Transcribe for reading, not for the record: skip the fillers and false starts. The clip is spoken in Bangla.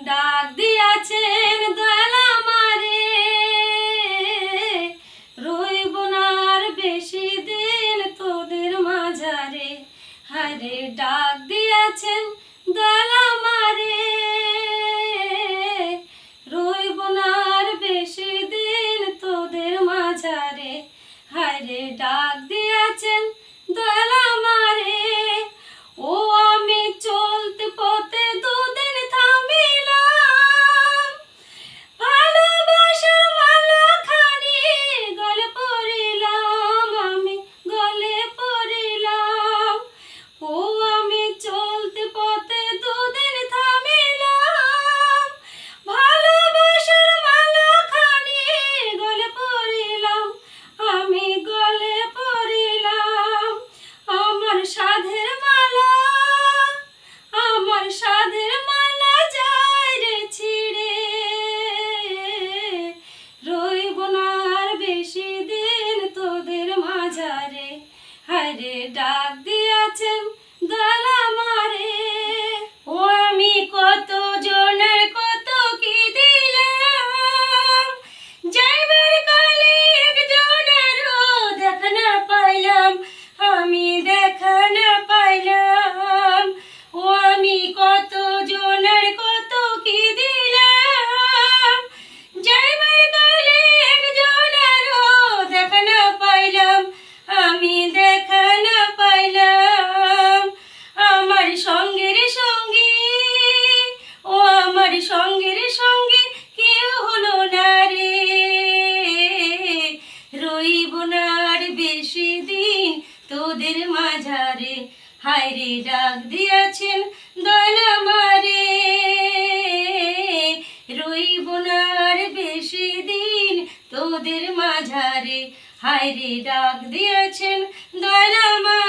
ডাক দিয়াছেন দয়াল আমারে, রইব না আর বেশি দিন তোদের মাঝারে। হায়রে ডাক দিয়াছেন দয়াল আমারে, রইব না আর বেশি দিন তোদের মাঝারে। হায়রে ডাক দিয়াছেন দয়াল আমারে। ও আমি চলতে পথে দুদিন থামিলাম, ভালোবাসার মালাখানি গলে পড়িলাম, আমি গলে পড়িলাম। ও আমি চলতে পথে দুদিন থামিলাম, ভালোবাসার মালাখানি গলে পড়িলাম, আমি গলে পড়িলাম। আমার সাধের মালা, আমার সাধের মালা যায় রে ছিঁড়ে, রইব না আর বেশি দিন তোদের মাঝারে। হায়রে ডাক দিয়াছেন দয়াল আমারে। ও আমি কত জনের কত কি দিলাম, যাইবার কালে একজনেরও দেখা না পাইলাম, আমি দেখা না পাইলাম। ও আমি কত জনের কত কি দিলাম, যাইবার কালে একজনেরও দেখা না পাইলাম, আমি দেখা না পাইলাম। আমার সঙ্গের সঙ্গী, ও আমার সঙ্গের সঙ্গী কেউ হলো না রে, রইব না আর বেশি দিন তোদের মাঝারে। হায়রে ডাক দিয়াছেন দয়াল আমারে, রইব না আর বেশি দিন তোদের মাঝারে। হায়রে ডাক দিয়াছেন দয়াল আমারে।